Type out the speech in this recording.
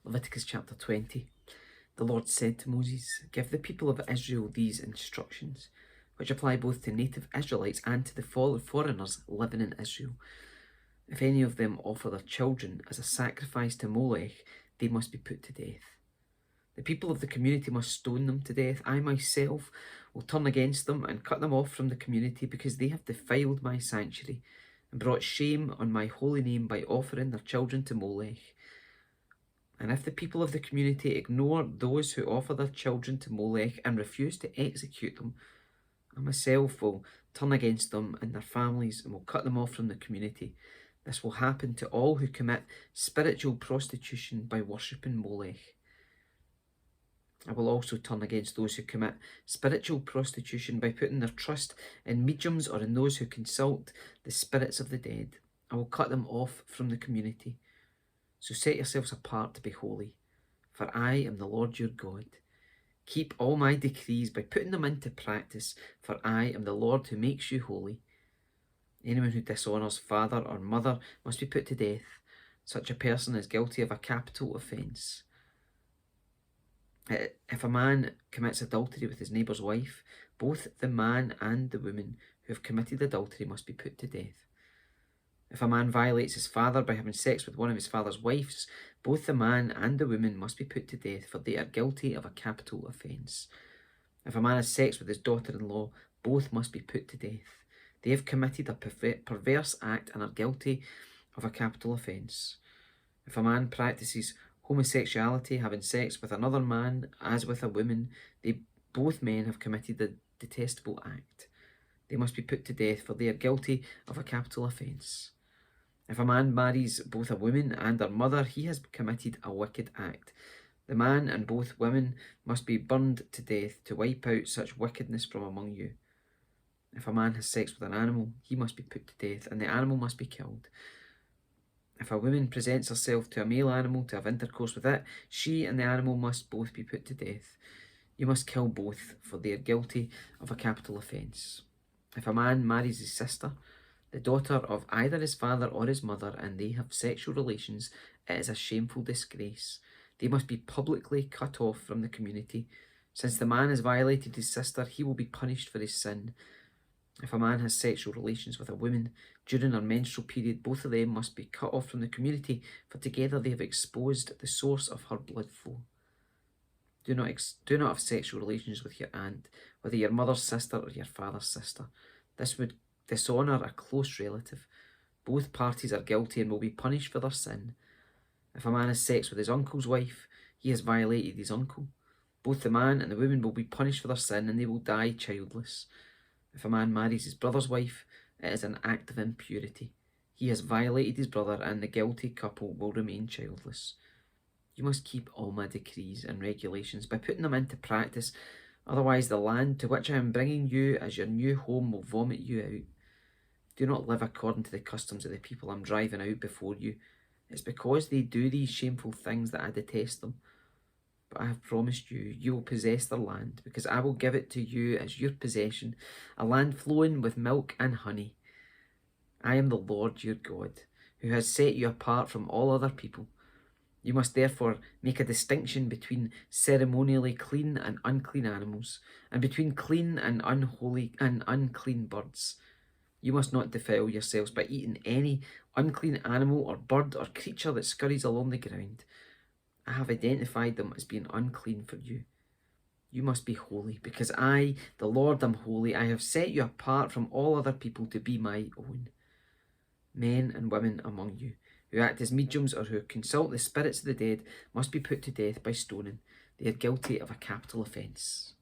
Leviticus chapter 20. The Lord said to Moses, "Give the people of Israel these instructions, which apply both to native Israelites and to the foreigners living in Israel. If any of them offer their children as a sacrifice to Molech, they must be put to death. The people of the community must stone them to death. I myself will turn against them and cut them off from the community, because they have defiled my sanctuary and brought shame on my holy name by offering their children to Molech. And if the people of the community ignore those who offer their children to Molech and refuse to execute them, I myself will turn against them and their families and will cut them off from the community. This will happen to all who commit spiritual prostitution by worshipping Molech. I will also turn against those who commit spiritual prostitution by putting their trust in mediums or in those who consult the spirits of the dead. I will cut them off from the community. So set yourselves apart to be holy, for I am the Lord your God. Keep all my decrees by putting them into practice, for I am the Lord who makes you holy. Anyone who dishonours father or mother must be put to death. Such a person is guilty of a capital offence. If a man commits adultery with his neighbour's wife, both the man and the woman who have committed adultery must be put to death. If a man violates his father by having sex with one of his father's wives, both the man and the woman must be put to death, for they are guilty of a capital offence. If a man has sex with his daughter-in-law, both must be put to death. They have committed a perverse act and are guilty of a capital offence. If a man practices homosexuality, having sex with another man as with a woman, both men have committed a detestable act. They must be put to death, for they are guilty of a capital offence. If a man marries both a woman and her mother, he has committed a wicked act. The man and both women must be burned to death to wipe out such wickedness from among you. If a man has sex with an animal, he must be put to death, and the animal must be killed. If a woman presents herself to a male animal to have intercourse with it, she and the animal must both be put to death. You must kill both, for they are guilty of a capital offence. If a man marries his sister, the daughter of either his father or his mother, and they have sexual relations, it is a shameful disgrace. They must be publicly cut off from the community. Since the man has violated his sister, he will be punished for his sin. If a man has sexual relations with a woman during her menstrual period, both of them must be cut off from the community, for together they have exposed the source of her blood flow. Do not have sexual relations with your aunt, whether your mother's sister or your father's sister. This would dishonour a close relative. Both parties are guilty and will be punished for their sin. If a man has sex with his uncle's wife, he has violated his uncle. Both the man and the woman will be punished for their sin, and they will die childless. If a man marries his brother's wife, it is an act of impurity. He has violated his brother, and the guilty couple will remain childless. You must keep all my decrees and regulations by putting them into practice, otherwise the land to which I am bringing you as your new home will vomit you out. Do not live according to the customs of the people I'm driving out before you. It's because they do these shameful things that I detest them. But I have promised you, you will possess their land, because I will give it to you as your possession, a land flowing with milk and honey. I am the Lord your God, who has set you apart from all other people. You must therefore make a distinction between ceremonially clean and unclean animals, and between clean and unholy and unclean birds. You must not defile yourselves by eating any unclean animal or bird or creature that scurries along the ground. I have identified them as being unclean for you. You must be holy, because I, the Lord, am holy. I have set you apart from all other people to be my own. Men and women among you who act as mediums or who consult the spirits of the dead must be put to death by stoning. They are guilty of a capital offence.